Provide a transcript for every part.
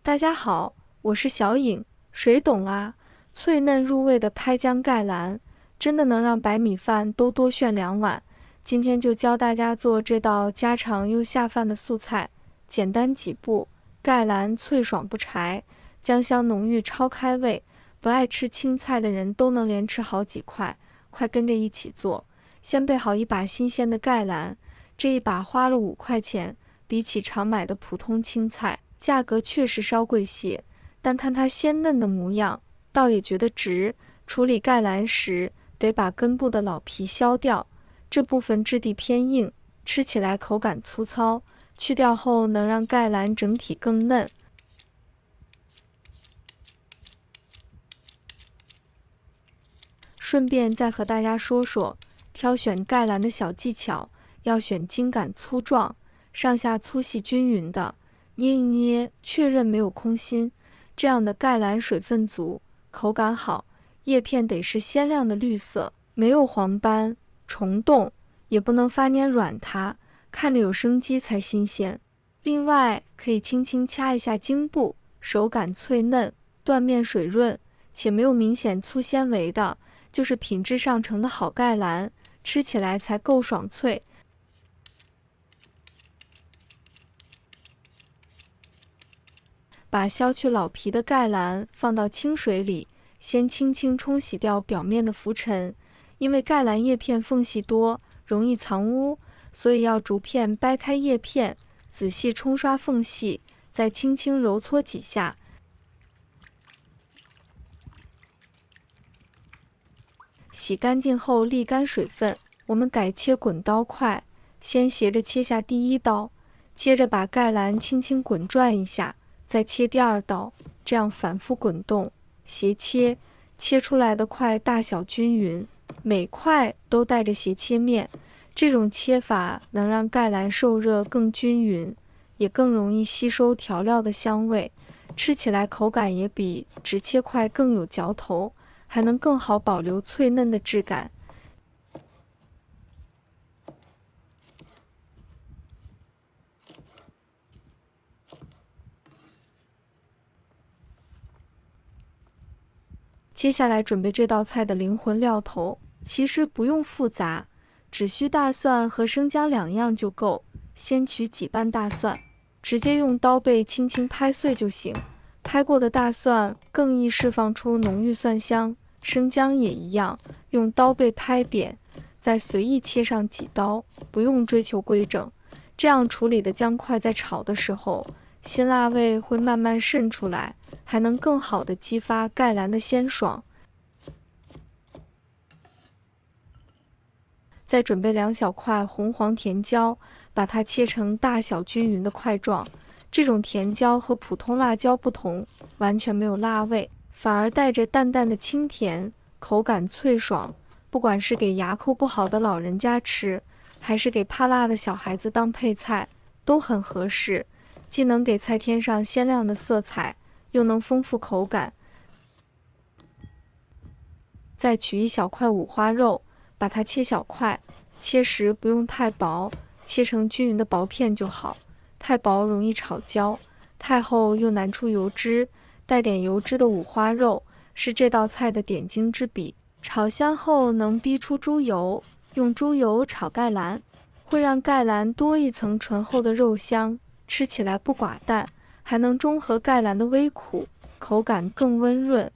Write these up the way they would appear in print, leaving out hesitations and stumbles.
大家好，我是小颖，谁懂啊？脆嫩入味的拍姜盖兰，真的能让白米饭都多炫2碗。今天就教大家做这道家常又下饭的素菜，简单几步，盖兰脆爽不柴，姜香浓郁超开胃，不爱吃青菜的人都能连吃好几块。快跟着一起做。先备好一把新鲜的盖兰，这一把花了5块钱，比起常买的普通青菜，价格确实稍贵些，但看它鲜嫩的模样，倒也觉得值。处理盖兰时，得把根部的老皮削掉，这部分质地偏硬，吃起来口感粗糙，去掉后能让盖兰整体更嫩。顺便再和大家说说挑选盖兰的小技巧，要选茎秆粗壮、上下粗细均匀的，捏一捏确认没有空心，这样的盖兰水分足，口感好。叶片得是鲜亮的绿色，没有黄斑、虫洞，也不能发蔫软塌，看着有生机才新鲜。另外可以轻轻掐一下茎部，手感脆嫩，断面水润，且没有明显粗纤维的，就是品质上乘的好盖兰，吃起来才够爽脆。把削去老皮的盖兰放到清水里，先轻轻冲洗掉表面的浮尘，因为盖兰叶片缝隙多，容易藏污，所以要逐片掰开叶片，仔细冲刷缝隙，再轻轻揉搓几下。洗干净后沥干水分，我们改切滚刀块，先斜着切下第1刀，接着把盖兰轻轻滚转一下，再切第2刀，这样反复滚动，斜切，切出来的块大小均匀，每块都带着斜切面。这种切法能让盖兰受热更均匀，也更容易吸收调料的香味，吃起来口感也比直切块更有嚼头，还能更好保留脆嫩的质感。接下来准备这道菜的灵魂料头，其实不用复杂，只需大蒜和生姜2样就够。先取几瓣大蒜，直接用刀背轻轻拍碎就行。拍过的大蒜更易释放出浓郁蒜香，生姜也一样，用刀背拍扁，再随意切上几刀，不用追求规整。这样处理的姜块在炒的时候，辛辣味会慢慢渗出来，还能更好的激发盖兰的鲜爽。再准备2小块红黄甜椒，把它切成大小均匀的块状。这种甜椒和普通辣椒不同，完全没有辣味，反而带着淡淡的清甜，口感脆爽。不管是给牙口不好的老人家吃，还是给怕辣的小孩子当配菜，都很合适，既能给菜添上鲜亮的色彩，又能丰富口感。再取1小块五花肉，把它切小块，切时不用太薄，切成均匀的薄片就好，太薄容易炒焦，太厚又难出油脂。带点油脂的五花肉是这道菜的点睛之笔，炒香后能逼出猪油，用猪油炒盖兰，会让盖兰多一层醇厚的肉香，吃起来不寡淡，还能中和盖兰的微苦，口感更温润。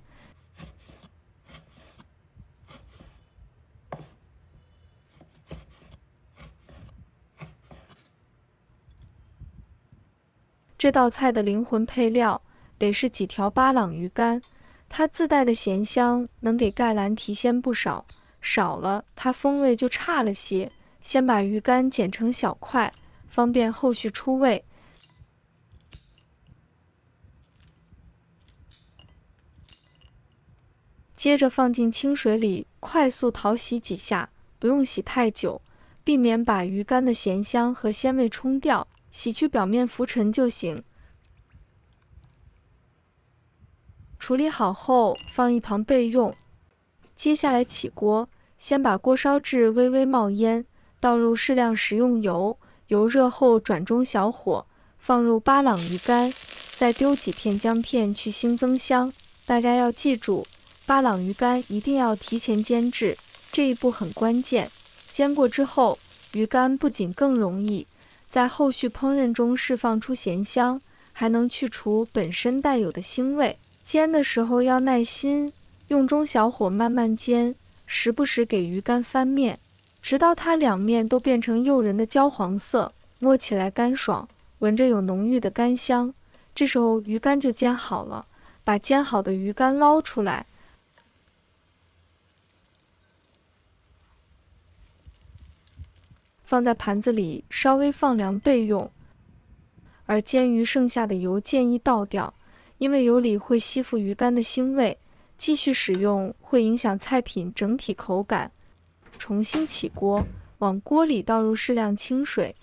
这道菜的灵魂配料得是几条巴朗鱼干，它自带的咸香能给盖兰提鲜不少，少了它风味就差了些。先把鱼干剪成小块，方便后续出味。接着放进清水里快速淘洗几下，不用洗太久，避免把鱼干的咸香和鲜味冲掉，洗去表面浮尘就行。处理好后放一旁备用。接下来起锅，先把锅烧至微微冒烟，倒入适量食用油，油热后转中小火，放入巴朗鱼干，再丢几片姜片去腥增香。大家要记住，巴朗鱼干一定要提前煎制，这一步很关键。煎过之后，鱼干不仅更容易在后续烹饪中释放出咸香，还能去除本身带有的腥味。煎的时候要耐心，用中小火慢慢煎，时不时给鱼干翻面，直到它两面都变成诱人的焦黄色，摸起来干爽，闻着有浓郁的干香。这时候鱼干就煎好了，把煎好的鱼干捞出来，放在盘子里稍微放凉备用。而煎鱼剩下的油建议倒掉，因为油里会吸附鱼干的腥味，继续使用会影响菜品整体口感。重新起锅，往锅里倒入适量清水，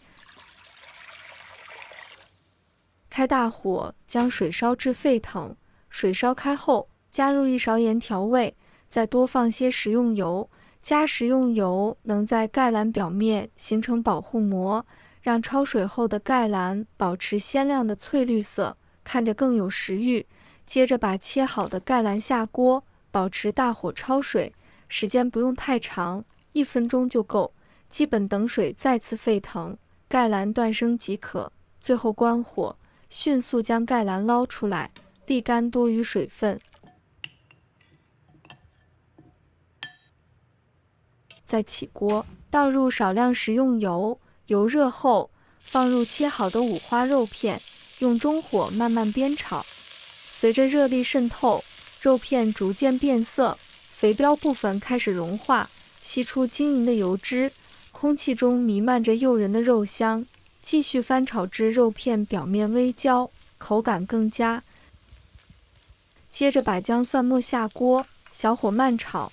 开大火将水烧至沸腾，水烧开后加入1勺盐调味，再多放些食用油。加食用油能在盖兰表面形成保护膜，让焯水后的盖兰保持鲜亮的翠绿色，看着更有食欲。接着把切好的盖兰下锅，保持大火焯水，时间不用太长，1分钟就够，基本等水再次沸腾，盖兰断生即可。最后关火，迅速将盖兰捞出来，沥干多余水分。再起锅，倒入少量食用油，油热后放入切好的五花肉片，用中火慢慢煸炒。随着热力渗透，肉片逐渐变色，肥膘部分开始融化，吸出晶莹的油脂，空气中弥漫着诱人的肉香。继续翻炒至肉片表面微焦，口感更佳。接着把姜蒜末下锅，小火慢炒，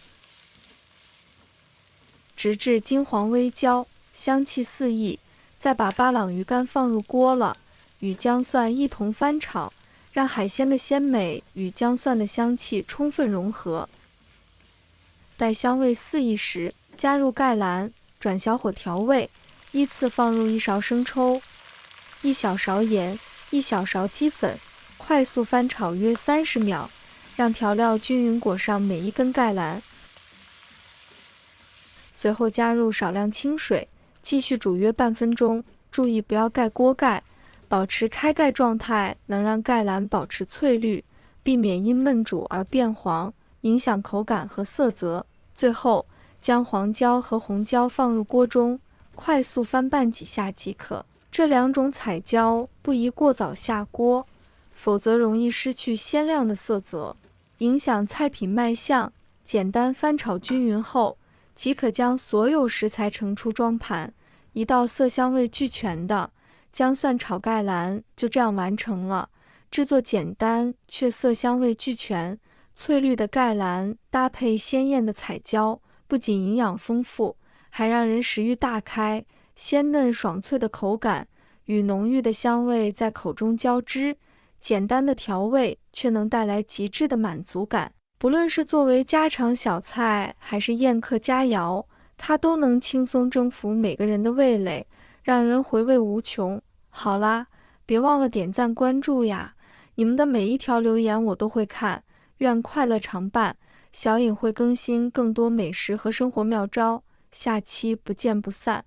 直至金黄微焦，香气四溢。再把巴朗鱼干放入锅了，与姜蒜一同翻炒，让海鲜的鲜美与姜蒜的香气充分融合。待香味四溢时，加入盖兰，转小火调味，依次放入1勺生抽、1小勺盐、1小勺鸡粉，快速翻炒约30秒，让调料均匀裹上每一根盖兰。随后加入少量清水，继续煮约半分钟，注意不要盖锅盖，保持开盖状态能让盖兰保持翠绿，避免因焖煮而变黄，影响口感和色泽。最后将黄椒和红椒放入锅中，快速翻拌几下即可。这2种彩椒不宜过早下锅，否则容易失去鲜亮的色泽，影响菜品卖相。简单翻炒均匀后，即可将所有食材盛出装盘。一道色香味俱全的姜蒜炒盖兰就这样完成了。制作简单却色香味俱全，翠绿的盖兰搭配鲜艳的彩椒，不仅营养丰富，还让人食欲大开。鲜嫩爽脆的口感与浓郁的香味在口中交织，简单的调味却能带来极致的满足感。不论是作为家常小菜还是宴客佳肴，它都能轻松征服每个人的味蕾，让人回味无穷。好啦，别忘了点赞关注呀，你们的每一条留言我都会看。愿快乐常伴，小颖会更新更多美食和生活妙招，下期不见不散。